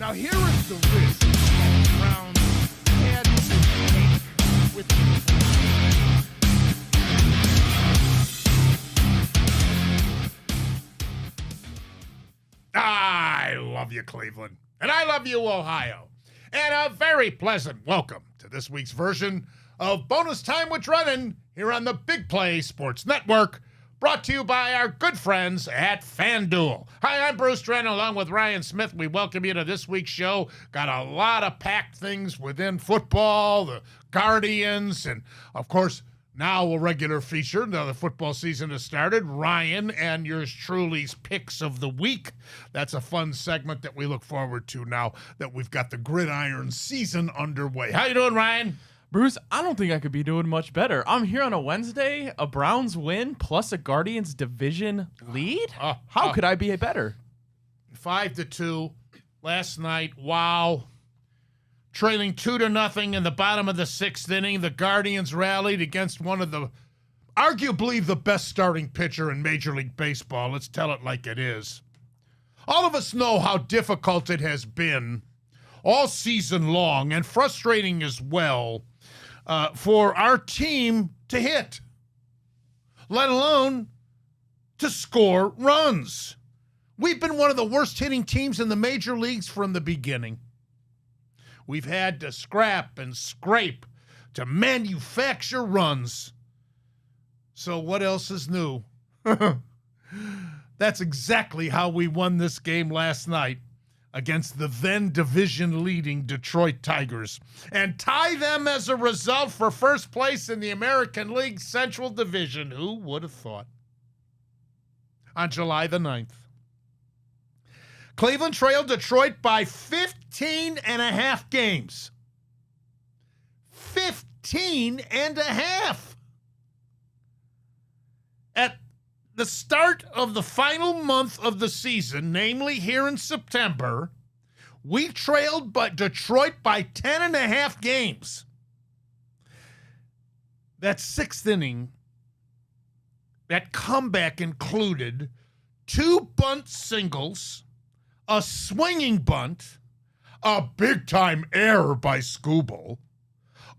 Now here is the risk that Browns had to take with I love you, Cleveland. And I love you, Ohio. And a very pleasant welcome to this week's version of Bonus Time with Drennan here on the Big Play Sports Network, brought to you by our good friends at FanDuel. Hi, I'm Bruce Drennan, along with Ryan Smith. We welcome you to this week's show. Got a lot of packed things within football, the Guardians, and, of course, now a regular feature. Now the football season has started. Ryan and yours truly's picks of the week. That's a fun segment that we look forward to now that we've got the gridiron season underway. How you doing, Ryan? Bruce, I don't think I could be doing much better. I'm here on a Wednesday, a Browns win, plus a Guardians division lead? How could I be better? 5-2 last night. Wow. Trailing 2-0 in the bottom of the sixth inning. The Guardians rallied against one of the, arguably the best starting pitcher in Major League Baseball. Let's tell it like it is. All of us know how difficult it has been all season long, and frustrating as well, for our team to hit, let alone to score runs. We've been one of the worst hitting teams in the major leagues from the beginning. We've had to scrap and scrape to manufacture runs. So what else is new? That's exactly how we won this game last night against the then division-leading Detroit Tigers, and tie them as a result for first place in the American League Central Division. Who would have thought? On July the 9th. Cleveland trailed Detroit by 15.5 games. 15.5. At the start of the final month of the season, namely here in September, we trailed Detroit by 10.5 games. That sixth inning, that comeback included 2 bunt singles, a swinging bunt, a big-time error by Skubal,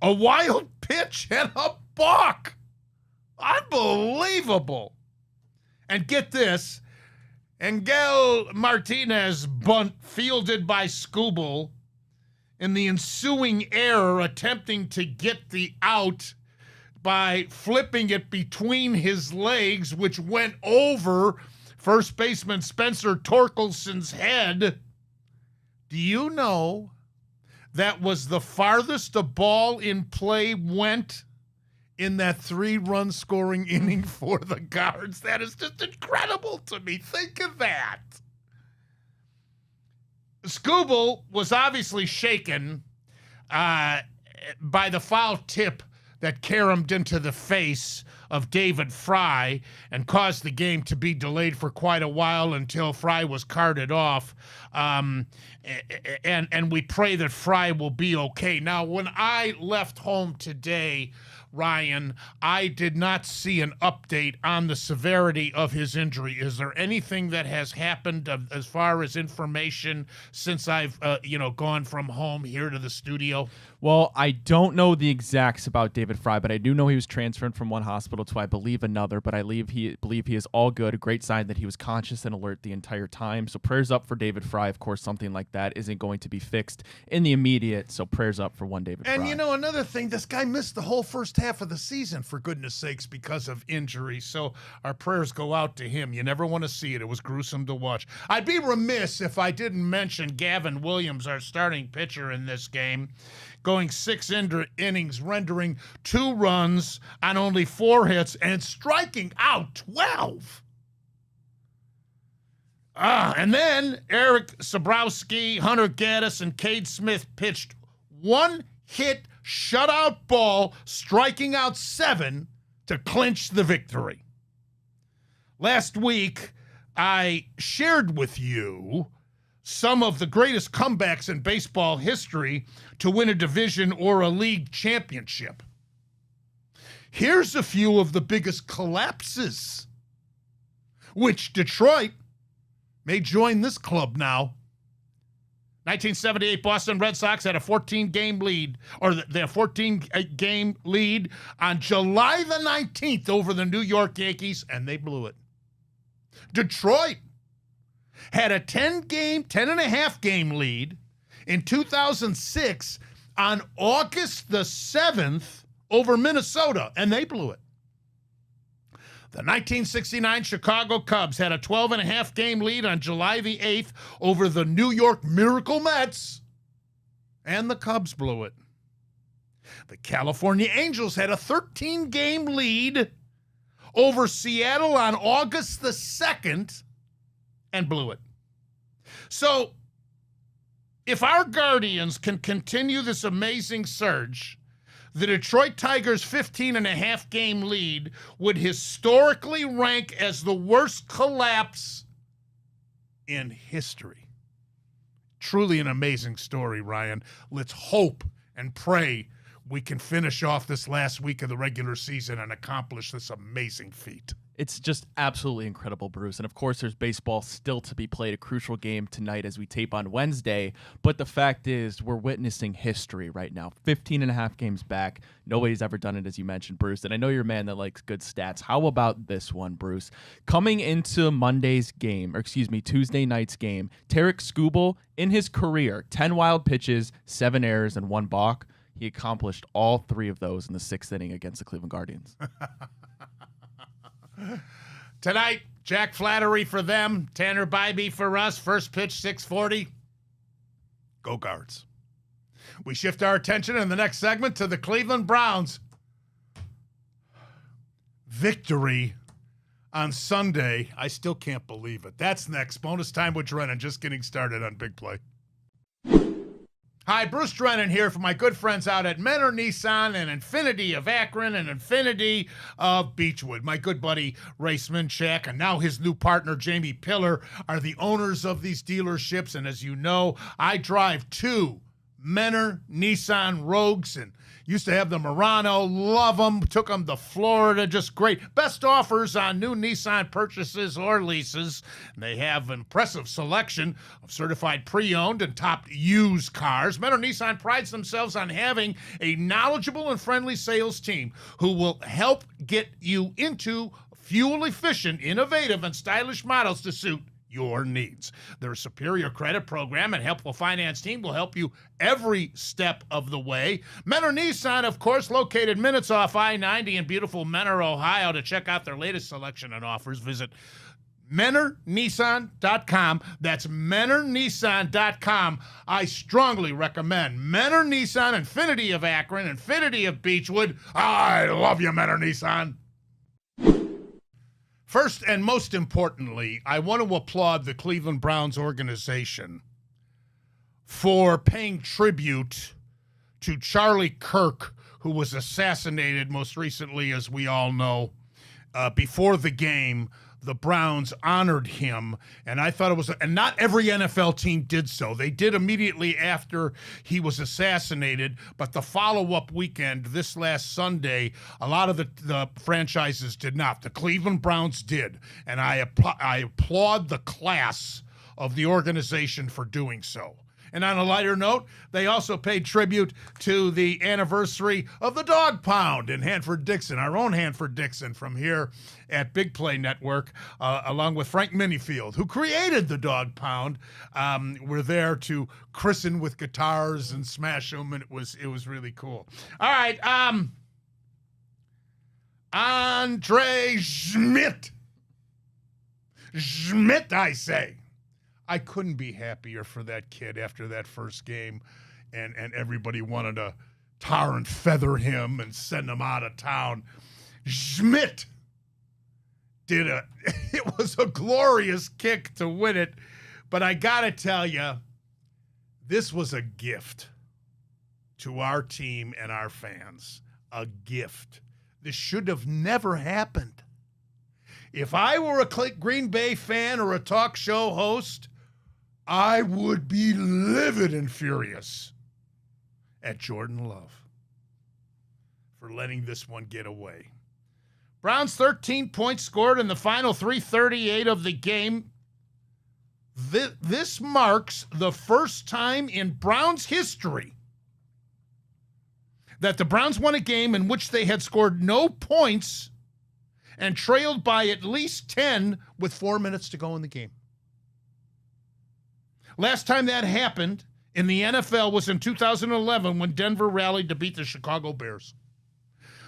a wild pitch, and a balk. Unbelievable. And get this, Angel Martinez bunt fielded by Skubal in the ensuing error, attempting to get the out by flipping it between his legs, which went over first baseman Spencer Torkelson's head. Do you know that was the farthest a ball in play went in that 3-run scoring inning for the Guards? That is just incredible to me. Think of that. Skubal was obviously shaken by the foul tip that caromed into the face of David Fry and caused the game to be delayed for quite a while until Fry was carted off. And we pray that Fry will be okay. Now, when I left home today, Ryan, I did not see an update on the severity of his injury. Is there anything that has happened as far as information since I've gone from home here to the studio? Well, I don't know the exacts about David Fry, but I do know he was transferred from one hospital to, I believe, another. But I believe he is all good. A great sign that he was conscious and alert the entire time. So prayers up for David Fry. Of course, something like that isn't going to be fixed in the immediate. So prayers up for one David Fry. And another thing, this guy missed the whole first half of the season, for goodness sakes, because of injury. So our prayers go out to him. You never want to see it. It was gruesome to watch. I'd be remiss if I didn't mention Gavin Williams, our starting pitcher in this game, going 6 innings, rendering 2 runs on only 4 hits and striking out 12. And then Eric Sabrowski, Hunter Gaddis, and Cade Smith pitched 1-hit shutout ball, striking out 7 to clinch the victory. Last week, I shared with you some of the greatest comebacks in baseball history to win a division or a league championship. Here's a few of the biggest collapses, which Detroit may join this club now. 1978 Boston Red Sox had a 14-game lead, or their 14-game lead on July the 19th over the New York Yankees, and they blew it. Detroit had a 10.5-game lead in 2006 on August the 7th over Minnesota, and they blew it. The 1969 Chicago Cubs had a 12.5-game lead on July the 8th over the New York Miracle Mets, and the Cubs blew it. The California Angels had a 13-game lead over Seattle on August the 2nd and blew it. So, if our Guardians can continue this amazing surge, the Detroit Tigers' 15.5-game lead would historically rank as the worst collapse in history. Truly an amazing story, Ryan. Let's hope and pray we can finish off this last week of the regular season and accomplish this amazing feat. It's just absolutely incredible, Bruce. And of course, there's baseball still to be played, a crucial game tonight as we tape on Wednesday. But the fact is, we're witnessing history right now. 15.5 games back. Nobody's ever done it, as you mentioned, Bruce. And I know you're a man that likes good stats. How about this one, Bruce? Coming into Tuesday night's game, Tarik Skubal, in his career, 10 wild pitches, 7 errors, and 1 balk. He accomplished all 3 of those in the 6th inning against the Cleveland Guardians. Tonight, Jack Flattery for them, Tanner Bybee for us. First pitch, 6:40. Go Guards. We shift our attention in the next segment to the Cleveland Browns. Victory on Sunday. I still can't believe it. That's next. Bonus time with Drennan. Just getting started on Big Play. Hi, Bruce Drennan here for my good friends out at Menor Nissan and Infinity of Akron and Infinity of Beechwood. My good buddy Ray Sminchak and now his new partner Jamie Pillar are the owners of these dealerships. And as you know, I drive 2 Menor Nissan Rogues and used to have the Murano. Love them. Took them to Florida. Just great. Best offers on new Nissan purchases or leases. And they have an impressive selection of certified pre-owned and top used cars. Menor Nissan prides themselves on having a knowledgeable and friendly sales team who will help get you into fuel-efficient, innovative, and stylish models to suit your needs. Their superior credit program and helpful finance team will help you every step of the way. Menor Nissan, of course, located minutes off I-90 in beautiful Menor, Ohio. To check out their latest selection and offers, visit MenorNissan.com. That's MenorNissan.com. I strongly recommend Menor Nissan, Infinity of Akron, Infinity of Beechwood. I love you, Menor Nissan. First and most importantly, I want to applaud the Cleveland Browns organization for paying tribute to Charlie Kirk, who was assassinated most recently, as we all know. Before the game, the Browns honored him, and I thought it was, and not every NFL team did so. They did immediately after he was assassinated, but the follow-up weekend, this last Sunday, a lot of the franchises did not. The Cleveland Browns did, and I applaud the class of the organization for doing so. And on a lighter note, they also paid tribute to the anniversary of the Dog Pound in Hanford-Dixon, our own Hanford-Dixon from here at Big Play Network, along with Frank Minifield, who created the Dog Pound. We're there to christen with guitars and smash them, and it was really cool. All right, Andre Schmidt. Schmidt, I say. I couldn't be happier for that kid after that first game, and everybody wanted to tar and feather him and send him out of town. Schmidt it was a glorious kick to win it, but I gotta tell you, this was a gift to our team and our fans. A gift. This should have never happened. If I were a Green Bay fan or a talk show host, I would be livid and furious at Jordan Love for letting this one get away. Browns 13 points scored in the final 3:38 of the game. This marks the first time in Browns history that the Browns won a game in which they had scored no points and trailed by at least 10 with 4 minutes to go in the game. Last time that happened in the NFL was in 2011 when Denver rallied to beat the Chicago Bears.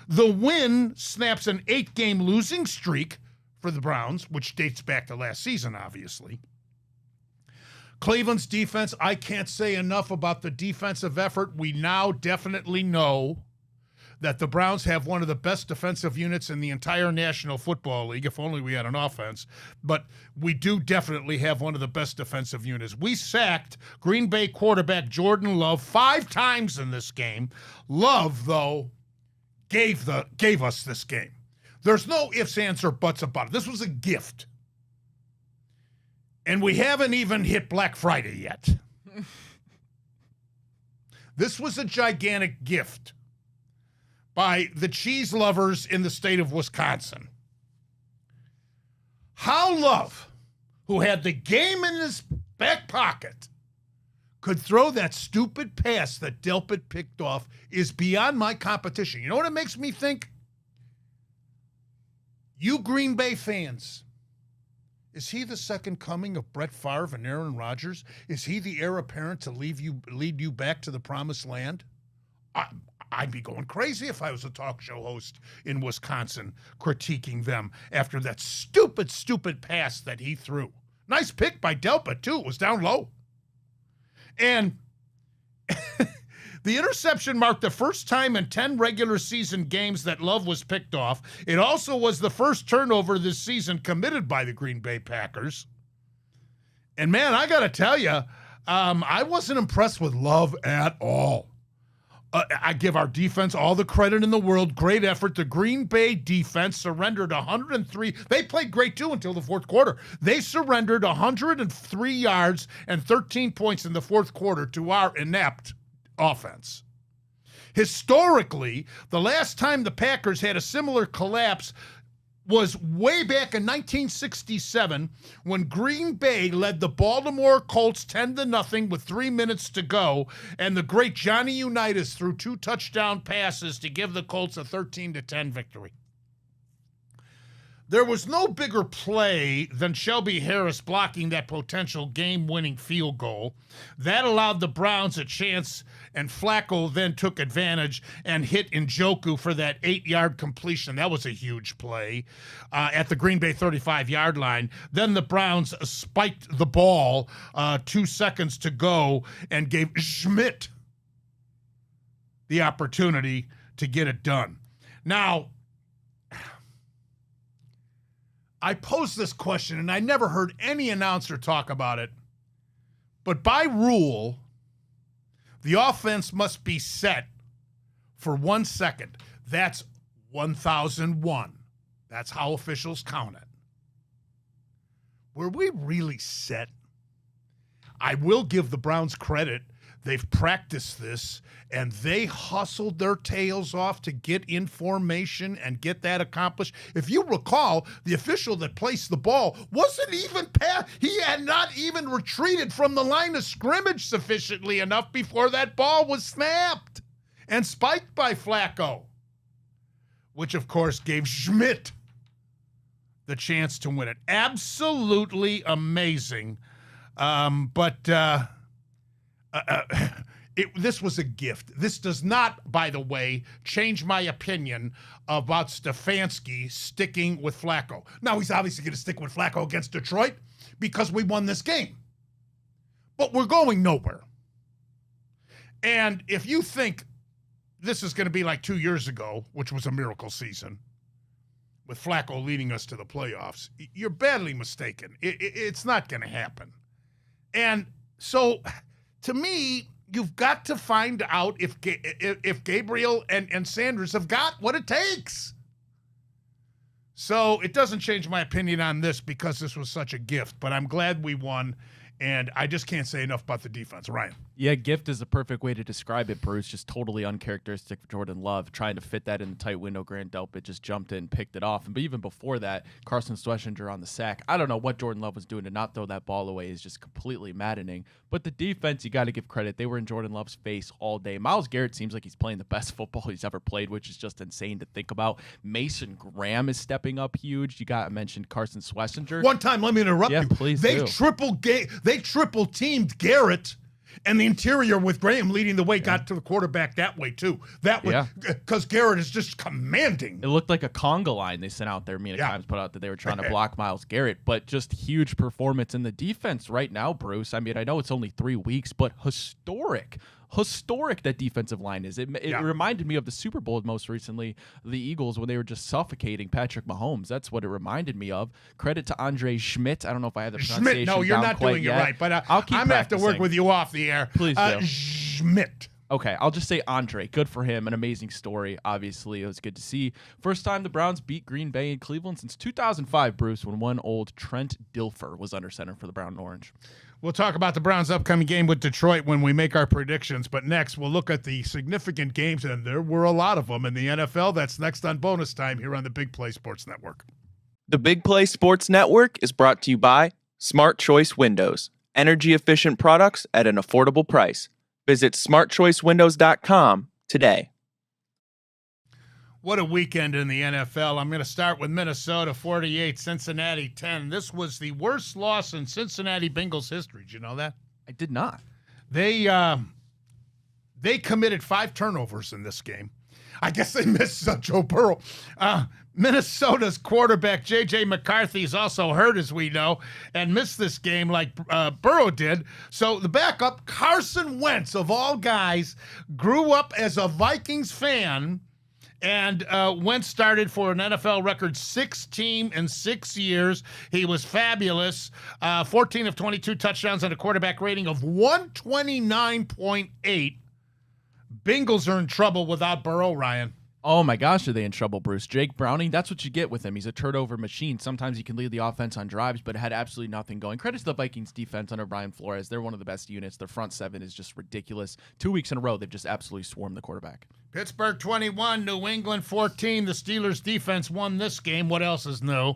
The win snaps an 8-game losing streak for the Browns, which dates back to last season, obviously. Cleveland's defense, I can't say enough about the defensive effort. We now definitely know that the Browns have one of the best defensive units in the entire National Football League, if only we had an offense. But we do definitely have one of the best defensive units. We sacked Green Bay quarterback Jordan Love 5 times in this game. Love, though, gave us this game. There's no ifs, ands, or buts about it. This was a gift. And we haven't even hit Black Friday yet. This was a gigantic gift by the cheese lovers in the state of Wisconsin. How Love, who had the game in his back pocket, could throw that stupid pass that Delpit picked off is beyond my competition. You know what it makes me think? You Green Bay fans, is he the second coming of Brett Favre and Aaron Rodgers? Is he the heir apparent to lead you back to the promised land? I'd be going crazy if I was a talk show host in Wisconsin critiquing them after that stupid pass that he threw. Nice pick by Delpit, too. It was down low. And the interception marked the first time in 10 regular season games that Love was picked off. It also was the first turnover this season committed by the Green Bay Packers. And, man, I got to tell you, I wasn't impressed with Love at all. I give our defense all the credit in the world. Great effort. The Green Bay defense surrendered 103. They played great, too, until the fourth quarter. They surrendered 103 yards and 13 points in the fourth quarter to our inept offense. Historically, the last time the Packers had a similar collapse was way back in 1967 when Green Bay led the Baltimore Colts 10-0 with 3 minutes to go, and the great Johnny Unitas threw 2 touchdown passes to give the Colts a 13-10 victory. There was no bigger play than Shelby Harris blocking that potential game-winning field goal. That allowed the Browns a chance, and Flacco then took advantage and hit Njoku for that 8-yard completion. That was a huge play at the Green Bay 35-yard line. Then the Browns spiked the ball 2 seconds to go and gave Schmidt the opportunity to get it done. Now, I posed this question, and I never heard any announcer talk about it, but by rule, the offense must be set for 1 second. That's 1001. That's how officials count it. Were we really set? I will give the Browns credit. They've practiced this, and they hustled their tails off to get in formation and get that accomplished. If you recall, the official that placed the ball wasn't even past. He had not even retreated from the line of scrimmage sufficiently enough before that ball was snapped and spiked by Flacco, which, of course, gave Schmidt the chance to win it. Absolutely amazing. This was a gift. This does not, by the way, change my opinion about Stefanski sticking with Flacco. Now, he's obviously going to stick with Flacco against Detroit because we won this game. But we're going nowhere. And if you think this is going to be like 2 years ago, which was a miracle season, with Flacco leading us to the playoffs, you're badly mistaken. It's not going to happen. And so, to me, you've got to find out if Gabriel and Sanders have got what it takes. So it doesn't change my opinion on this because this was such a gift, but I'm glad we won, and I just can't say enough about the defense. Ryan. Yeah, gift is a perfect way to describe it, Bruce. Just totally uncharacteristic for Jordan Love. Trying to fit that in the tight window, Grant Delpit just jumped in, picked it off. But even before that, Carson Schlesinger on the sack. I don't know what Jordan Love was doing to not throw that ball away is just completely maddening. But the defense, you got to give credit. They were in Jordan Love's face all day. Myles Garrett seems like he's playing the best football he's ever played, which is just insane to think about. Mason Graham is stepping up huge. You got mentioned Carson Schlesinger. One time, let me interrupt you. Please They do. triple teamed Garrett. And the interior with Graham leading the way got to the quarterback that way, too. That way, because Garrett is just commanding. It looked like a conga line they sent out there. Mina Kimes put out that they were trying to block Myles Garrett, but just huge performance in the defense right now, Bruce. I mean, I know it's only 3 weeks, but historic that defensive line is. It reminded me of the Super Bowl most recently, the Eagles, when they were just suffocating Patrick Mahomes. That's what it reminded me of. Credit to Andre Schmidt. I don't know if I have the pronunciation Schmidt, no, you're down not quite doing yet. it right, but I'll keep I'm going to have to work practicing. with you off the air. Please do. Schmidt. Okay, I'll just say Andre. Good for him. An amazing story. Obviously, it was good to see. First time the Browns beat Green Bay in Cleveland since 2005, Bruce, when one old Trent Dilfer was under center for the Brown and Orange. We'll talk about the Browns' upcoming game with Detroit when we make our predictions, but next we'll look at the significant games, and there were a lot of them in the NFL. That's next on Bonus Time here on the Big Play Sports Network. The Big Play Sports Network is brought to you by Smart Choice Windows, energy-efficient products at an affordable price. Visit smartchoicewindows.com today. What a weekend in the NFL. I'm going to start with Minnesota 48, Cincinnati 10. This was the worst loss in Cincinnati Bengals history. Did you know that? I did not. They committed 5 turnovers in this game. I guess they missed Joe Burrow. Minnesota's quarterback, J.J. McCarthy, is also hurt, as we know, and missed this game like Burrow did. So the backup, Carson Wentz, of all guys, grew up as a Vikings fan, and Wentz started for an NFL record 16 in 6 years. He was fabulous. 14 of 22 touchdowns and a quarterback rating of 129.8. Bengals are in trouble without Burrow, Ryan. Oh my gosh, are they in trouble, Bruce? Jake Browning, that's what you get with him. He's a turnover machine. Sometimes he can lead the offense on drives, but had absolutely nothing going. Credit to the Vikings defense under Brian Flores. They're one of the best units. Their front seven is just ridiculous. 2 weeks in a row, they've just absolutely swarmed the quarterback. Pittsburgh 21, New England 14. The Steelers defense won this game. What else is new?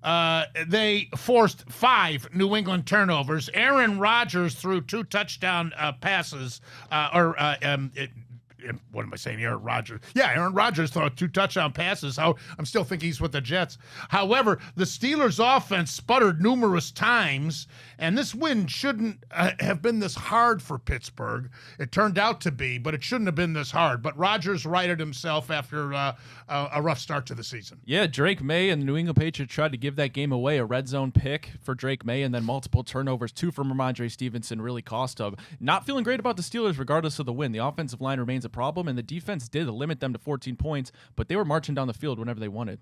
They forced 5 New England turnovers. Aaron Rodgers threw 2 touchdown passes, what am I saying? Aaron Rodgers. Yeah, Aaron Rodgers threw 2 touchdown passes. I'm still thinking he's with the Jets. However, the Steelers' offense sputtered numerous times, and this win shouldn't have been this hard for Pittsburgh. It turned out to be, but it shouldn't have been this hard. But Rodgers righted himself after a rough start to the season. Yeah, Drake May and the New England Patriots tried to give that game away. A red zone pick for Drake May, and then multiple turnovers, 2 from Ramondre Stevenson, really cost him. Not feeling great about the Steelers regardless of the win. The offensive line remains a problem, and the defense did limit them to 14 points, but they were marching down the field whenever they wanted.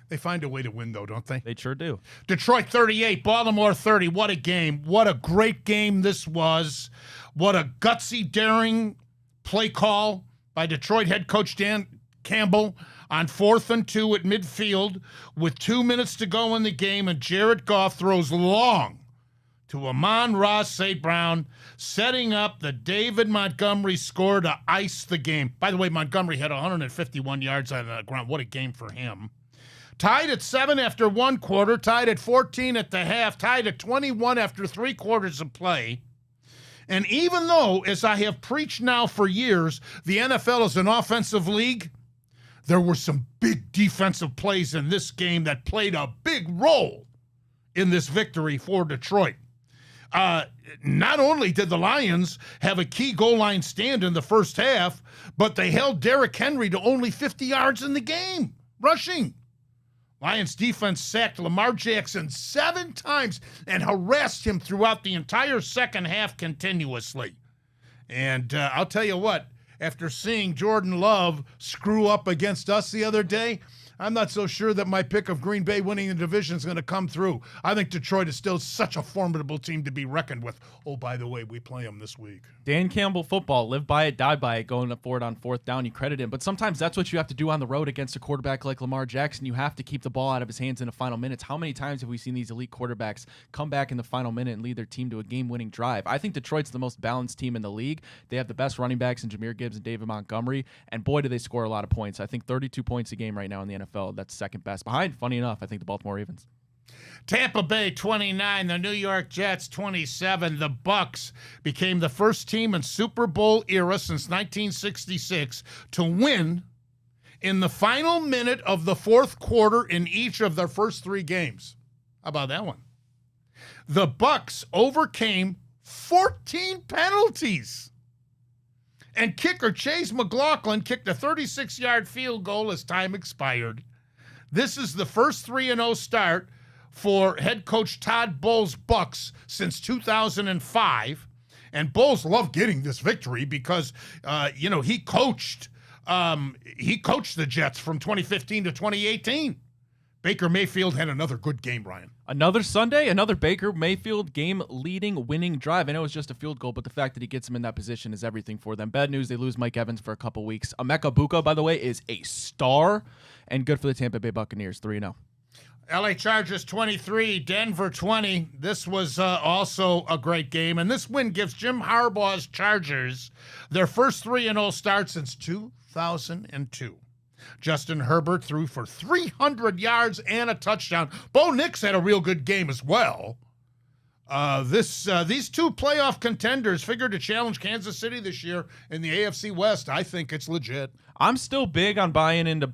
They find a way to win, though, don't they? They sure do. Detroit 38, Baltimore 30. What a game. What a great game this was. What a gutsy, daring play call by Detroit head coach Dan Campbell on 4th and 2 at midfield with 2 minutes to go in the game, and Jared Goff throws long to Amon-Ra St. Brown, setting up the David Montgomery score to ice the game. By the way, Montgomery had 151 yards on the ground. What a game for him. Tied at 7 after 1 quarter, tied at 14 at the half, tied at 21 after 3 quarters of play. And even though, as I have preached now for years, the NFL is an offensive league, there were some big defensive plays in this game that played a big role in this victory for Detroit. Not only did the Lions have a key goal line stand in the first half, but they held Derrick Henry to only 50 yards in the game, rushing. Lions defense sacked Lamar Jackson 7 times and harassed him throughout the entire second half continuously. And I'll tell you what, after seeing Jordan Love screw up against us the other day, I'm not so sure that my pick of Green Bay winning the division is going to come through. I think Detroit is still such a formidable team to be reckoned with. Oh, by the way, we play them this week. Dan Campbell football, live by it, die by it, going for it on fourth down. You credit him. But sometimes that's what you have to do on the road against a quarterback like Lamar Jackson. You have to keep the ball out of his hands in the final minutes. How many times have we seen these elite quarterbacks come back in the final minute and lead their team to a game-winning drive? I think Detroit's the most balanced team in the league. They have the best running backs in Jahmyr Gibbs and David Montgomery. And boy, do they score a lot of points. I think 32 points a game right now in the NFL. That's second best. Behind, funny enough, I think the Baltimore Ravens. Tampa Bay 29, the New York Jets 27. The Bucks became the first team in Super Bowl era since 1966 to win in the final minute of the fourth quarter in each of their first 3 games. How about that one? The Bucks overcame 14 penalties. And kicker Chase McLaughlin kicked a 36-yard field goal as time expired. This is the first 3-0 start for head coach Todd Bowles' Bucks since 2005. And Bowles loved getting this victory because, he coached the Jets from 2015 to 2018. Baker Mayfield had another good game, Ryan. Another Sunday, another Baker Mayfield game-leading winning drive. I know it's just a field goal, but the fact that he gets him in that position is everything for them. Bad news, they lose Mike Evans for a couple weeks. Emeka Buka, by the way, is a star, and good for the Tampa Bay Buccaneers, 3-0. LA Chargers 23, Denver 20. This was also a great game, and this win gives Jim Harbaugh's Chargers their first 3-0 start since 2002. Justin Herbert threw for 300 yards and a touchdown. Bo Nix had a real good game as well. These 2 playoff contenders figured to challenge Kansas City this year in the AFC West. I think it's legit. I'm still big on buying into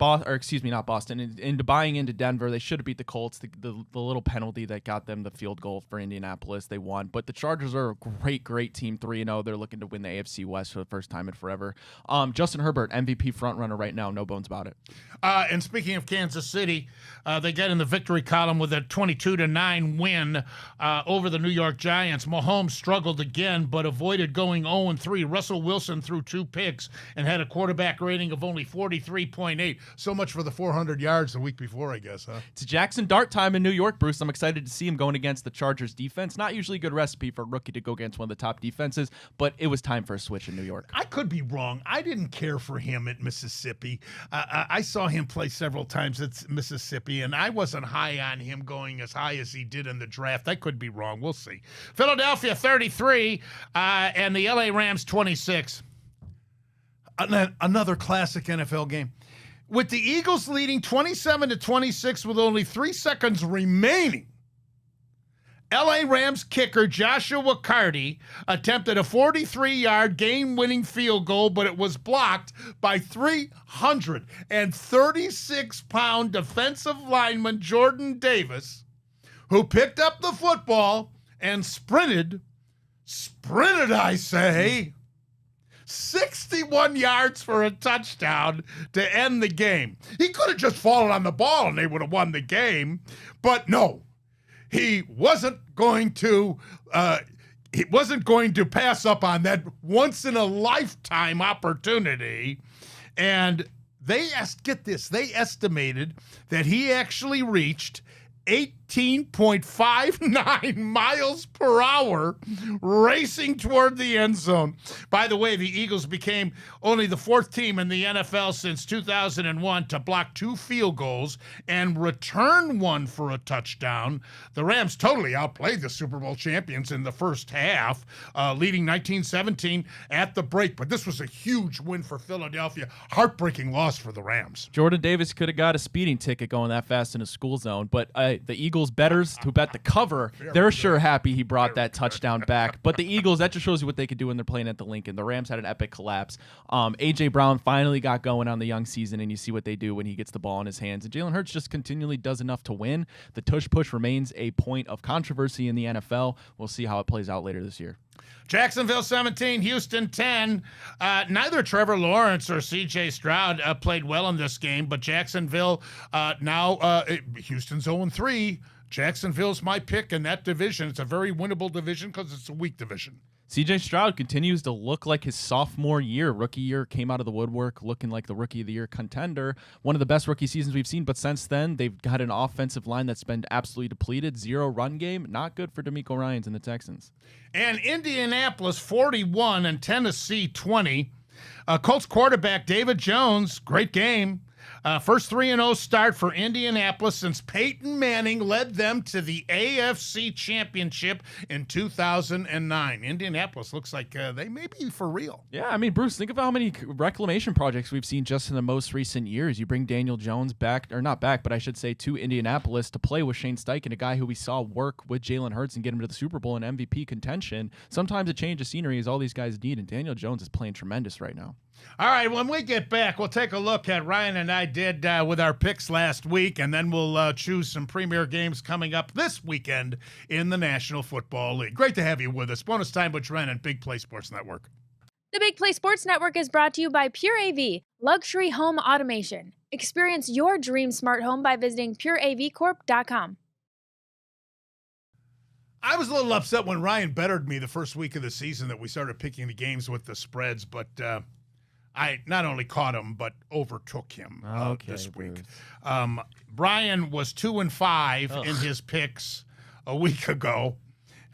into buying into Denver. They should have beat the Colts. The little penalty that got them the field goal for Indianapolis, they won. But the Chargers are a great team, 3-0. They're looking to win the AFC West for the first time in forever. Justin Herbert, MVP frontrunner right now, no bones about it. And speaking of Kansas City, they get in the victory column with a 22-9 win over the New York Giants. Mahomes struggled again, but avoided going 0-3. Russell Wilson threw 2 picks and had a quarterback rating of only 43.8. So much for the 400 yards the week before, I guess, huh? It's Jackson Dart time in New York, Bruce. I'm excited to see him going against the Chargers defense. Not usually a good recipe for a rookie to go against one of the top defenses, but it was time for a switch in New York. I could be wrong. I didn't care for him at Mississippi. I saw him play several times at Mississippi, and I wasn't high on him going as high as he did in the draft. I could be wrong. We'll see. Philadelphia 33 and the LA Rams 26. Another classic NFL game. With the Eagles leading 27-26 with only 3 seconds remaining, LA Rams kicker Joshua Carty attempted a 43-yard game-winning field goal, but it was blocked by 336-pound defensive lineman Jordan Davis, who picked up the football and sprinted, I say, 61 yards for a touchdown to end the game. He could have just fallen on the ball and they would have won the game, but no. He wasn't going to pass up on that once-in-a-lifetime opportunity. And they estimated that he actually reached 18.59 miles per hour racing toward the end zone. By the way, the Eagles became only the 4th team in the NFL since 2001 to block 2 field goals and return 1 for a touchdown. The Rams totally outplayed the Super Bowl champions in the first half, leading 19-17 at the break. But this was a huge win for Philadelphia. Heartbreaking loss for the Rams. Jordan Davis could have got a speeding ticket going that fast in a school zone, but the Eagles bettors who bet the cover, they're sure happy he brought that touchdown back. But the Eagles, that just shows you what they could do when they're playing at the Lincoln. The Rams had an epic collapse. A.J. Brown finally got going on the young season, and you see what they do when he gets the ball in his hands. And Jalen Hurts just continually does enough to win. The tush-push remains a point of controversy in the NFL. We'll see how it plays out later this year. Jacksonville 17, Houston 10. Neither Trevor Lawrence or C.J. Stroud played well in this game, but Jacksonville Houston's 0-3. Jacksonville's my pick in that division. It's a very winnable division because it's a weak division. CJ Stroud continues to look like his sophomore year. Rookie year came out of the woodwork looking like the rookie of the year contender. One of the best rookie seasons we've seen, but since then, they've got an offensive line that's been absolutely depleted. 0 run game. Not good for DeMeco Ryans and the Texans. And Indianapolis 41 and Tennessee 20. Colts quarterback David Jones, great game. First 3-0 start for Indianapolis since Peyton Manning led them to the AFC Championship in 2009. Indianapolis looks like they may be for real. Yeah, I mean, Bruce, think of how many reclamation projects we've seen just in the most recent years. You bring Daniel Jones back, or not back, but I should say to Indianapolis to play with Shane Steichen, a guy who we saw work with Jalen Hurts and get him to the Super Bowl and MVP contention. Sometimes a change of scenery is all these guys need, and Daniel Jones is playing tremendous right now. All right, when we get back, we'll take a look at Ryan and I did with our picks last week, and then we'll choose some premier games coming up this weekend in the National Football League. Great to have you with us. Bonus time with Drennan, Big Play Sports Network. The Big Play Sports Network is brought to you by Pure AV, luxury home automation. Experience your dream smart home by visiting pureavcorp.com. I was a little upset when Ryan bettered me the first week of the season that we started picking the games with the spreads, but I not only caught him, but overtook him this week. Brian was 2-5 in his picks a week ago.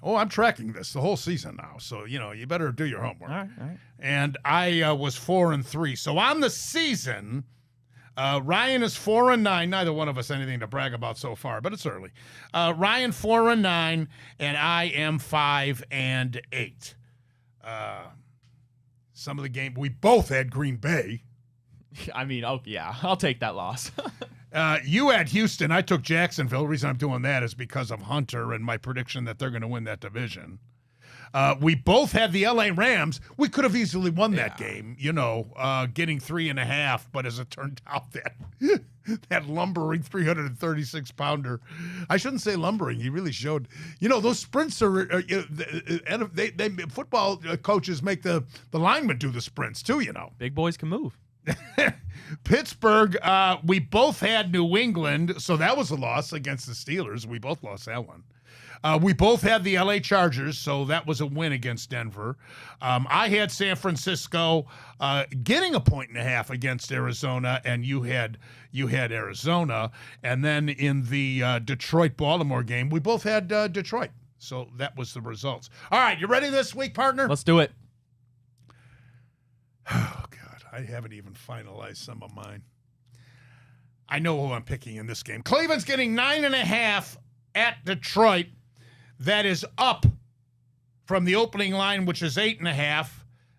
Oh, I'm tracking this the whole season now, so you better do your homework. All right. And I was 4-3. So on the season, Ryan is 4-9. Neither one of us anything to brag about so far, but it's early. Ryan 4-9, and I am 5-8. Some of the game we both had Green Bay. I mean, yeah, I'll take that loss. You had Houston. I took Jacksonville. The reason I'm doing that is because of Hunter and my prediction that they're going to win that division. We both had the LA Rams. We could have easily won that game, getting 3.5. But as it turned out, that lumbering 336-pounder, I shouldn't say lumbering. He really showed, those sprints are, they football coaches make the linemen do the sprints too, Big boys can move. Pittsburgh, we both had New England, so that was a loss against the Steelers. We both lost that one. We both had the LA Chargers, so that was a win against Denver. I had San Francisco getting 1.5 against Arizona, and you had Arizona. And then in the Detroit-Baltimore game, we both had Detroit. So that was the results. All right, you ready this week, partner? Let's do it. Oh, God, I haven't even finalized some of mine. I know who I'm picking in this game. Cleveland's getting 9.5 at Detroit. That is up from the opening line, which is 8.5.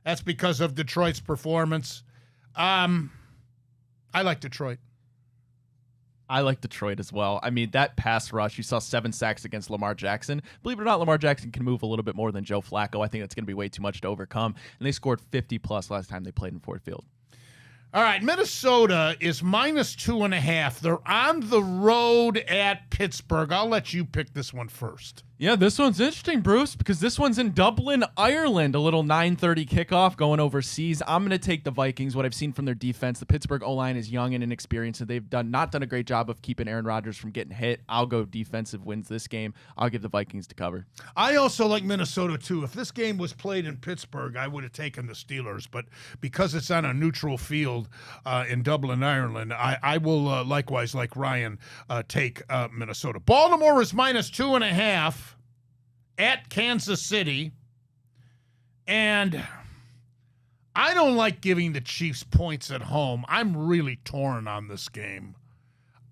That's because of Detroit's performance. I like Detroit. I like Detroit as well. I mean, that pass rush, you saw 7 sacks against Lamar Jackson. Believe it or not, Lamar Jackson can move a little bit more than Joe Flacco. I think that's going to be way too much to overcome. And they scored 50-plus last time they played in Ford Field. All right, Minnesota is -2.5. They're on the road at Pittsburgh. I'll let you pick this one first. Yeah, this one's interesting, Bruce, because this one's in Dublin, Ireland. A little 9:30 kickoff going overseas. I'm going to take the Vikings. What I've seen from their defense, the Pittsburgh O-line is young and inexperienced, and they've not done a great job of keeping Aaron Rodgers from getting hit. I'll go defensive wins this game. I'll give the Vikings to cover. I also like Minnesota, too. If this game was played in Pittsburgh, I would have taken the Steelers. But because it's on a neutral field in Dublin, Ireland, I will likewise, like Ryan, take Minnesota. Baltimore is -2.5 at Kansas City. And I don't like giving the Chiefs points at home. I'm really torn on this game.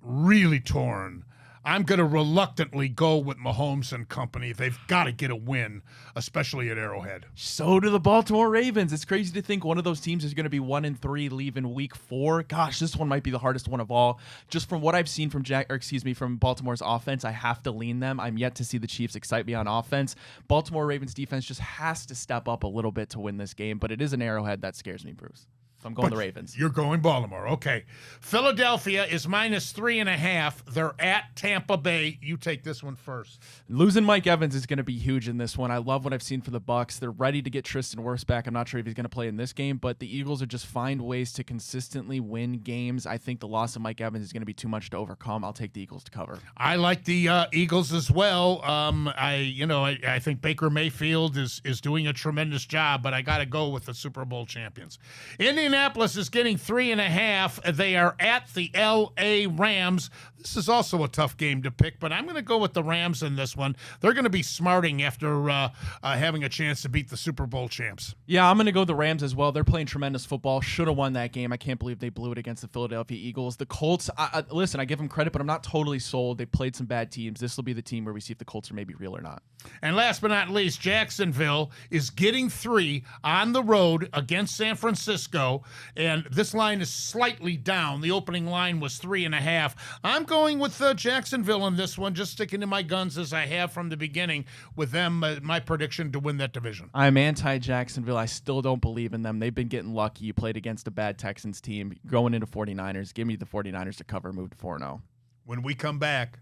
Really torn. I'm going to reluctantly go with Mahomes and company. They've got to get a win, especially at Arrowhead. So do the Baltimore Ravens. It's crazy to think one of those teams is going to be 1-3 leaving week 4. Gosh, this one might be the hardest one of all. Just from what I've seen from from Baltimore's offense, I have to lean them. I'm yet to see the Chiefs excite me on offense. Baltimore Ravens defense just has to step up a little bit to win this game, but it is an Arrowhead that scares me, Bruce. So I'm going the Ravens. You're going Baltimore. Okay. Philadelphia is -3.5. They're at Tampa Bay. You take this one first. Losing Mike Evans is going to be huge in this one. I love what I've seen for the Bucs. They're ready to get Tristan Wirfs back. I'm not sure if he's going to play in this game, but the Eagles are just find ways to consistently win games. I think the loss of Mike Evans is going to be too much to overcome. I'll take the Eagles to cover. I like the Eagles as well. I think Baker Mayfield is doing a tremendous job, but I got to go with the Super Bowl champions. Indianapolis is getting 3.5. They are at the L.A. Rams. This is also a tough game to pick, but I'm going to go with the Rams in this one. They're going to be smarting after having a chance to beat the Super Bowl champs. Yeah, I'm going to go the Rams as well. They're playing tremendous football. Should have won that game. I can't believe they blew it against the Philadelphia Eagles. The Colts, listen, I give them credit, but I'm not totally sold. They played some bad teams. This will be the team where we see if the Colts are maybe real or not. And last but not least, Jacksonville is getting 3 on the road against San Francisco, and this line is slightly down. The opening line was 3.5. I'm going with Jacksonville in this one, just sticking to my guns as I have from the beginning with them, my prediction to win that division. I'm anti-Jacksonville. I still don't believe in them. They've been getting lucky. You played against a bad Texans team. Going into 49ers, give me the 49ers to cover, move to 4-0. When we come back,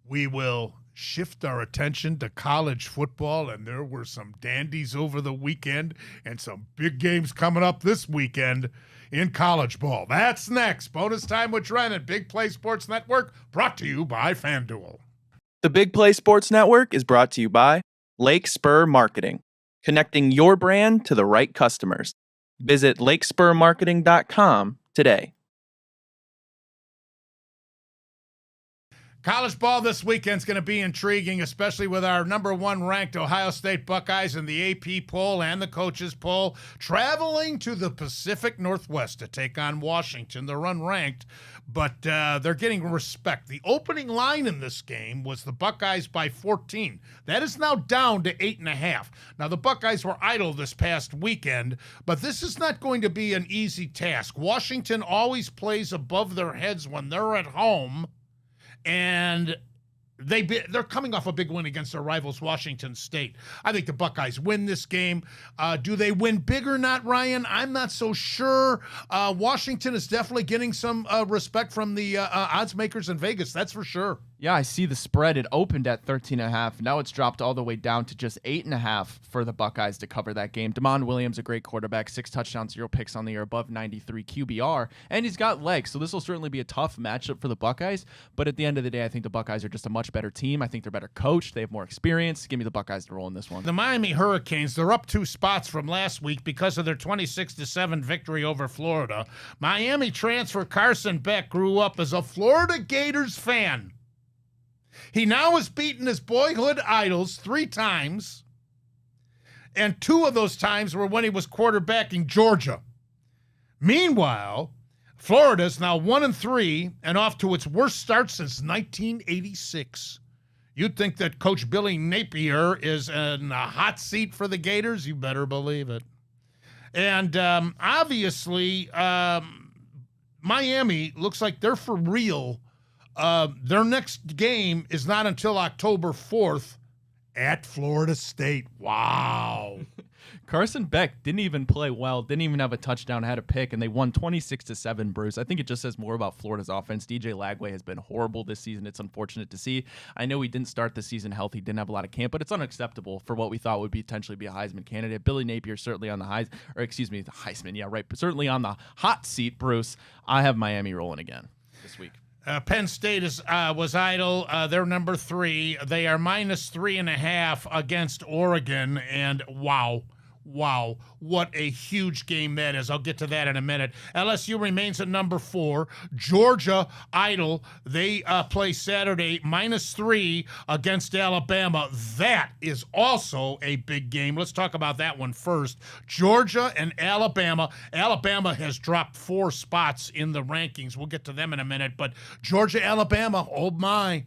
we will shift our attention to college football, and there were some dandies over the weekend and some big games coming up this weekend in college ball. That's next. Bonus time with Drennan, Big Play Sports Network, brought to you by FanDuel. The Big Play Sports Network is brought to you by Lake Spur Marketing, connecting your brand to the right customers. Visit lakespurmarketing.com today. College ball this weekend's going to be intriguing, especially with our number 1 ranked Ohio State Buckeyes in the AP poll and the coaches poll traveling to the Pacific Northwest to take on Washington. They're unranked, but they're getting respect. The opening line in this game was the Buckeyes by 14. That is now down to 8.5. Now, the Buckeyes were idle this past weekend, but this is not going to be an easy task. Washington always plays above their heads when they're at home, and they're coming off a big win against their rivals, Washington State. I think the Buckeyes win this game. Do they win big or not, Ryan? I'm not so sure. Washington is definitely getting some respect from the odds makers in Vegas. That's for sure. Yeah, I see the spread. It opened at 13.5. Now it's dropped all the way down to just 8.5 for the Buckeyes to cover that game. Damon Williams, a great quarterback, 6 touchdowns, 0 picks on the year, above 93 QBR, and he's got legs. So this will certainly be a tough matchup for the Buckeyes. But at the end of the day, I think the Buckeyes are just a much better team. I think they're better coached. They have more experience. Give me the Buckeyes to roll in this one. The Miami Hurricanes, they're up 2 spots from last week because of their 26-7 victory over Florida. Miami transfer Carson Beck grew up as a Florida Gators fan. He now has beaten his boyhood idols 3 times, and 2 of those times were when he was quarterbacking Georgia. Meanwhile, Florida is now 1-3 and off to its worst start since 1986. You'd think that Coach Billy Napier is in a hot seat for the Gators? You better believe it. And obviously, Miami looks like they're for real. Their next game is not until October 4th at Florida State. Wow. Carson Beck didn't even play well, didn't even have a touchdown, had a pick, and they won 26-7, Bruce. I think it just says more about Florida's offense. DJ Lagway has been horrible this season. It's unfortunate to see. I know he didn't start the season healthy, didn't have a lot of camp, but it's unacceptable for what we thought would potentially be a Heisman candidate. Billy Napier certainly on the Heisman, yeah, right, but certainly on the hot seat, Bruce. I have Miami rolling again this week. Penn State was idle. They're number 3. They are -3.5 against Oregon, and wow, what a huge game that is. I'll get to that in a minute. LSU remains at number 4. Georgia idle. They play Saturday -3 against Alabama. That is also a big game. Let's talk about that one first. Georgia and Alabama. Alabama has dropped 4 spots in the rankings. We'll get to them in a minute. But Georgia, Alabama, oh my.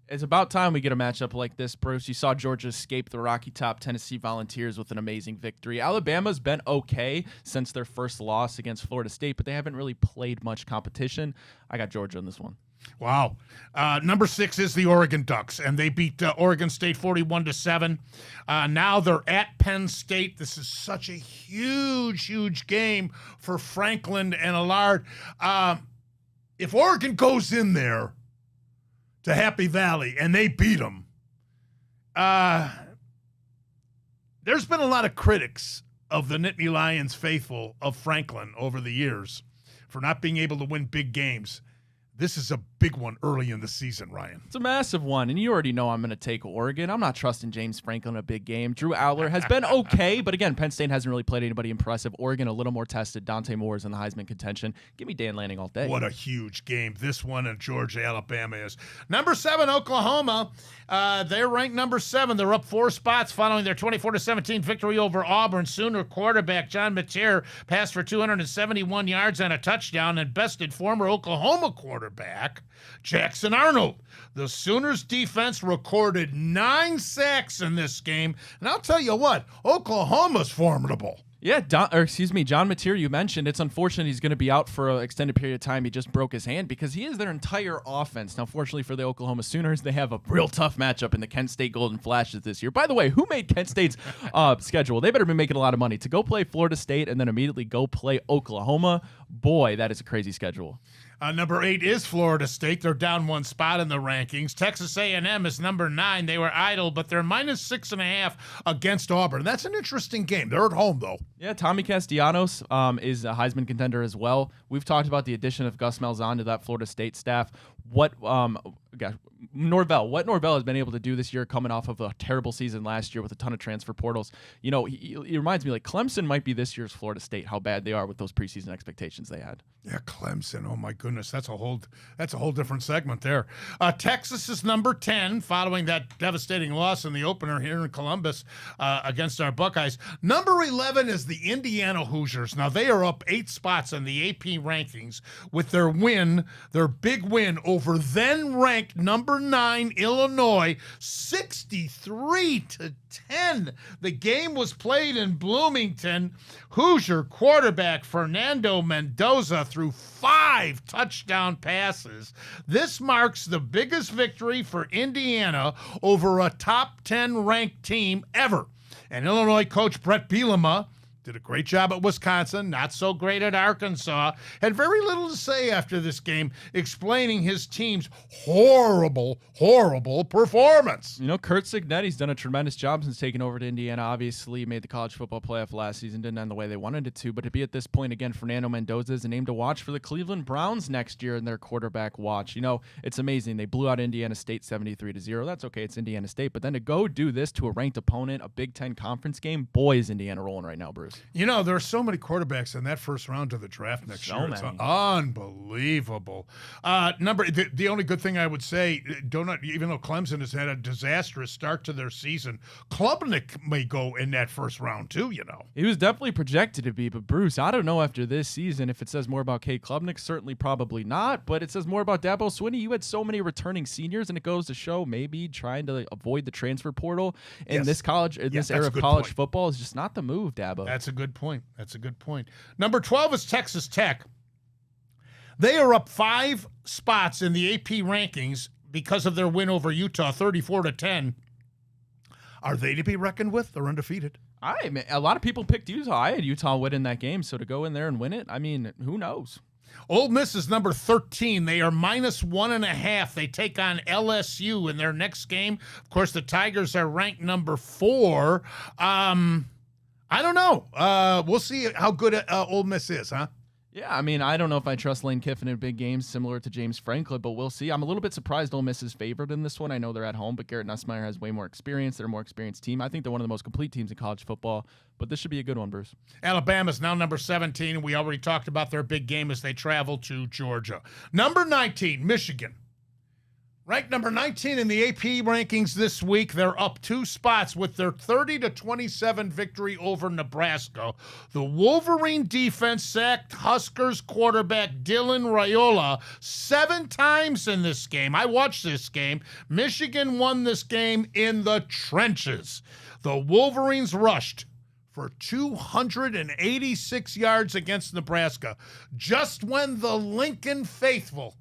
It's about time we get a matchup like this, Bruce. You saw Georgia escape the Rocky Top Tennessee Volunteers with an amazing victory. Alabama's been okay since their first loss against Florida State, but they haven't really played much competition. I got Georgia in this one. Wow. Number 6 is the Oregon Ducks, and they beat Oregon State 41-7. Now they're at Penn State. This is such a huge, huge game for Franklin and Allard. If Oregon goes in there to Happy Valley and they beat them, there's been a lot of critics of the Nittany Lions faithful of Franklin over the years for not being able to win big games. This is a big one early in the season, Ryan. It's a massive one, and you already know I'm going to take Oregon. I'm not trusting James Franklin in a big game. Drew Aller has been okay, but again, Penn State hasn't really played anybody impressive. Oregon a little more tested. Dante Moore's in the Heisman contention. Give me Dan Lanning all day. What a huge game this one in Georgia, Alabama is. Number 7, Oklahoma. They're ranked number 7. They're up 4 spots following their 24-17 victory over Auburn. Sooner quarterback John Mateer passed for 271 yards and a touchdown and bested former Oklahoma quarterback Jackson Arnold. The Sooners defense recorded 9 sacks in this game, and I'll tell you what, Oklahoma's formidable. Yeah, John Mateer, you mentioned. It's unfortunate he's going to be out for an extended period of time. He just broke his hand because he is their entire offense. Now, fortunately for the Oklahoma Sooners, they have a real tough matchup in the Kent State Golden Flashes this year. By the way, who made Kent State's schedule? They better be making a lot of money. To go play Florida State and then immediately go play Oklahoma, boy, that is a crazy schedule. Number 8 is Florida State. They're down 1 spot in the rankings. Texas A&M is number 9. They were idle, but they're minus 6.5 against Auburn. That's an interesting game. They're at home, though. Yeah, Tommy Castellanos is a Heisman contender as well. We've talked about the addition of Gus Malzahn to that Florida State staff. What Norvell has been able to do this year, coming off of a terrible season last year with a ton of transfer portals. You know, he reminds me like Clemson might be this year's Florida State, how bad they are with those preseason expectations they had. Yeah, Clemson. Oh my goodness, that's a whole different segment there. Texas is number 10, following that devastating loss in the opener here in Columbus against our Buckeyes. Number 11 is the Indiana Hoosiers. Now they are up 8 spots in the AP rankings with their big win over then-ranked number 9 Illinois, 63-10. The game was played in Bloomington. Hoosier quarterback Fernando Mendoza threw 5 touchdown passes. This marks the biggest victory for Indiana over a top 10 ranked team ever. And Illinois coach Brett Bielema did a great job at Wisconsin, not so great at Arkansas, had very little to say after this game, explaining his team's horrible performance. You know, Kurt Cignetti's done a tremendous job since taking over to Indiana. Obviously, he made the college football playoff last season, didn't end the way they wanted it to, but to be at this point again, Fernando Mendoza is a name to watch for the Cleveland Browns next year in their quarterback watch. You know, it's amazing. They blew out Indiana State 73-0. That's okay, it's Indiana State, but then to go do this to a ranked opponent, a Big Ten conference game, boy, is Indiana rolling right now, Bruce. You know, there are so many quarterbacks in that first round of the draft next year. It's unbelievable. The only good thing I would say, even though Clemson has had a disastrous start to their season, Klubnik may go in that first round too, you know. He was definitely projected to be, but Bruce, I don't know after this season if it says more about Cade Klubnik. Certainly probably not, but it says more about Dabo Swinney. You had so many returning seniors, and it goes to show maybe trying to avoid the transfer portal in this era of college football is just not the move, Dabo. That's a good point. Number 12 is Texas Tech. They are up 5 spots in the AP rankings because of their win over Utah, 34-10. Are they to be reckoned with? They're undefeated. A lot of people picked Utah. I had Utah winning that game, so to go in there and win it, I mean, who knows? Ole Miss is number 13. They are minus 1.5. They take on LSU in their next game. Of course, the Tigers are ranked number 4. I don't know. We'll see how good Ole Miss is, huh? Yeah, I mean, I don't know if I trust Lane Kiffin in big games similar to James Franklin, but we'll see. I'm a little bit surprised Ole Miss is favored in this one. I know they're at home, but Garrett Nussmeier has way more experience. They're a more experienced team. I think they're one of the most complete teams in college football, but this should be a good one, Bruce. Alabama's now number 17, and we already talked about their big game as they travel to Georgia. Number 19, Michigan. Ranked number 19 in the AP rankings this week. They're up 2 spots with their 30-27 victory over Nebraska. The Wolverine defense sacked Huskers quarterback Dylan Raiola 7 times in this game. I watched this game. Michigan won this game in the trenches. The Wolverines rushed for 286 yards against Nebraska, just when the Lincoln faithful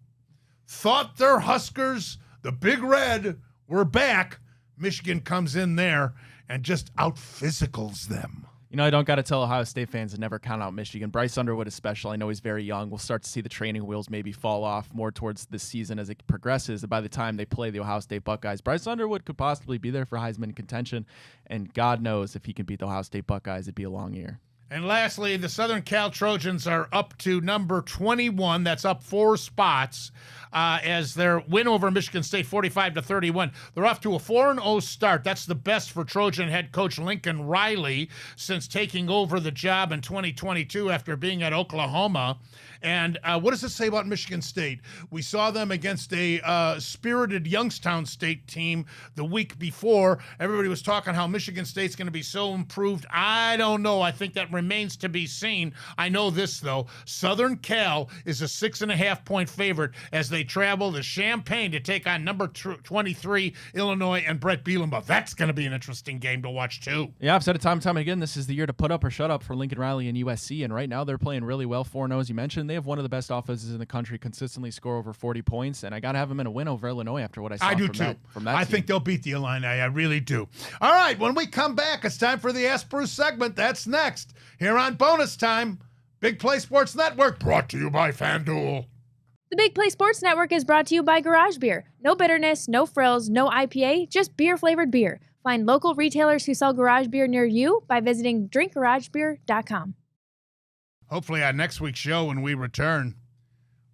thought their Huskers, the Big Red, were back. Michigan comes in there and just out-physicals them. You know, I don't got to tell Ohio State fans to never count out Michigan. Bryce Underwood especially, I know he's very young. We'll start to see the training wheels maybe fall off more towards this season as it progresses. And by the time they play the Ohio State Buckeyes, Bryce Underwood could possibly be there for Heisman contention. And God knows if he can beat the Ohio State Buckeyes, it'd be a long year. And lastly, the Southern Cal Trojans are up to number 21. That's up 4 spots as their win over Michigan State, 45-31. They're off to a 4-0 start. That's the best for Trojan head coach Lincoln Riley since taking over the job in 2022 after being at Oklahoma. And what does it say about Michigan State? We saw them against a spirited Youngstown State team the week before. Everybody was talking how Michigan State's going to be so improved. I don't know. I think that remains to be seen. I know this, though. Southern Cal is a 6.5-point favorite as they travel to Champaign to take on number 23 Illinois and Brett Bielema. That's going to be an interesting game to watch, too. Yeah, I've said it time and time again. This is the year to put up or shut up for Lincoln Riley and USC. And right now they're playing really well. 4-0, as you mentioned. They have one of the best offenses in the country, consistently score over 40 points. And I got to have them in a win over Illinois after what I saw I do, from too. That I team. think they'll beat the Illini. I really do. All right, when we come back, it's time for the Ask Bruce segment. That's next. Here on Bonus Time, Big Play Sports Network, brought to you by FanDuel. The Big Play Sports Network is brought to you by Garage Beer. No bitterness, no frills, no IPA, just beer-flavored beer. Find local retailers who sell garage beer near you by visiting drinkgaragebeer.com. Hopefully on next week's show when we return,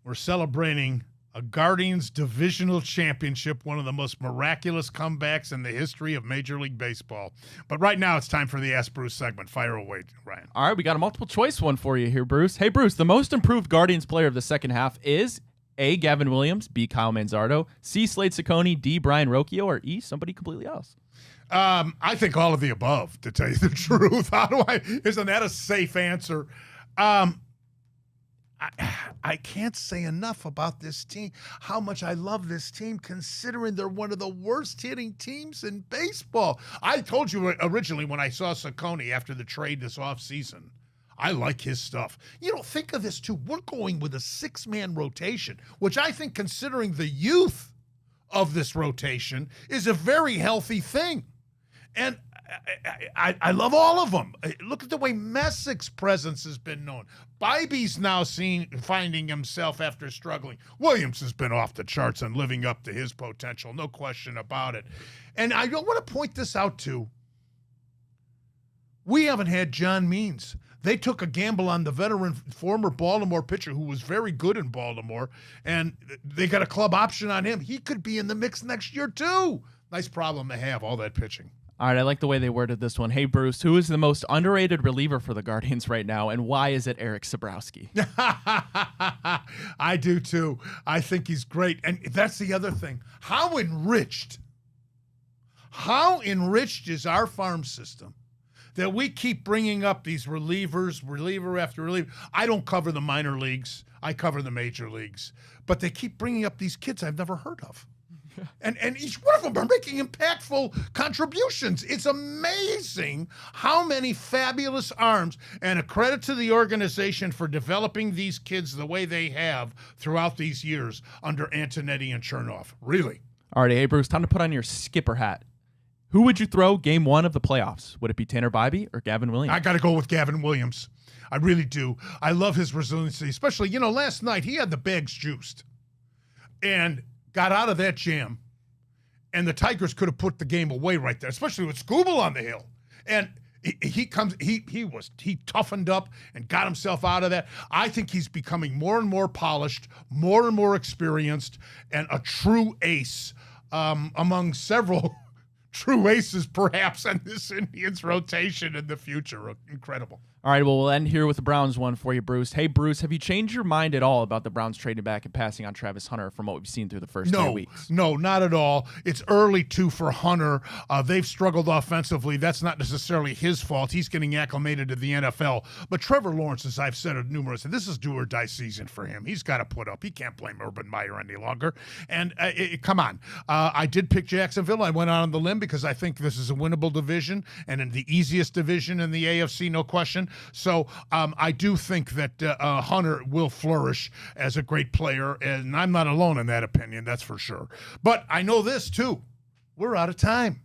we're celebrating a Guardians Divisional Championship, one of the most miraculous comebacks in the history of Major League Baseball. But right now it's time for the Ask Bruce segment. Fire away, Ryan. All right, we got a multiple choice one for you here, Bruce. Hey, Bruce, the most improved Guardians player of the second half is A, Gavin Williams, B, Kyle Manzardo, C, Slade Ciccone, D, Brian Rocchio, or E, somebody completely else? I think all of the above, to tell you the truth. Isn't that a safe answer? I can't say enough about this team, how much I love this team, considering they're one of the worst hitting teams in baseball. I told you originally when I saw Ciccone after the trade this offseason, I like his stuff. You know, think of this, too. We're going with a 6-man rotation, which I think, considering the youth of this rotation, is a very healthy thing. And I love all of them. Look at the way Messick's presence has been known. Bybee's now finding himself after struggling. Williams has been off the charts and living up to his potential, no question about it. And I want to point this out, too. We haven't had John Means. They took a gamble on the veteran former Baltimore pitcher who was very good in Baltimore, and they got a club option on him. He could be in the mix next year, too. Nice problem to have, all that pitching. All right, I like the way they worded this one. Hey, Bruce, who is the most underrated reliever for the Guardians right now, and why is it Eric Sabrowski? I do, too. I think he's great. And that's the other thing. How enriched is our farm system that we keep bringing up these relievers, reliever after reliever. I don't cover the minor leagues. I cover the major leagues. But they keep bringing up these kids I've never heard of. And each one of them are making impactful contributions. It's amazing how many fabulous arms, and a credit to the organization for developing these kids the way they have throughout these years under Antonetti and Chernoff. Really. All right, hey, Bruce, time to put on your skipper hat. Who would you throw game 1 of the playoffs? Would it be Tanner Bybee or Gavin Williams? I got to go with Gavin Williams. I really do. I love his resiliency, especially, last night he had the bags juiced and got out of that jam, and the Tigers could have put the game away right there, especially with Skubal on the hill. And he toughened up and got himself out of that. I think he's becoming more and more polished, more and more experienced, and a true ace among several true aces, perhaps, in this Indians rotation in the future. Incredible. All right, well, we'll end here with the Browns one for you, Bruce. Hey, Bruce, have you changed your mind at all about the Browns trading back and passing on Travis Hunter from what we've seen through the first 3 weeks? No, not at all. It's early, too, for Hunter. They've struggled offensively. That's not necessarily his fault. He's getting acclimated to the NFL. But Trevor Lawrence, as I've said it numerous, and this is do or die season for him. He's got to put up. He can't blame Urban Meyer any longer. And come on. I did pick Jacksonville. I went out on the limb because I think this is a winnable division and in the easiest division in the AFC, no question. So I do think that Hunter will flourish as a great player, and I'm not alone in that opinion, that's for sure. But I know this, too. We're out of time,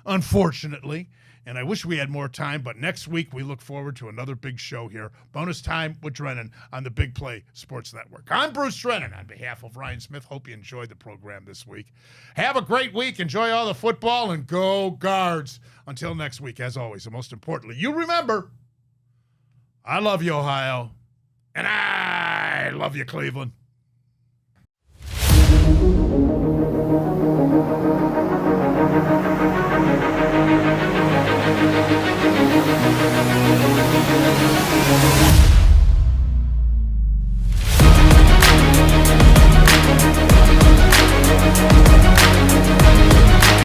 unfortunately. And I wish we had more time, but next week we look forward to another big show here. Bonus Time with Drennan on the Big Play Sports Network. I'm Bruce Drennan on behalf of Ryan Smith. Hope you enjoyed the program this week. Have a great week. Enjoy all the football and go Guards. Until next week, as always, and most importantly, you remember, I love you, Ohio, and I love you, Cleveland. Thank you.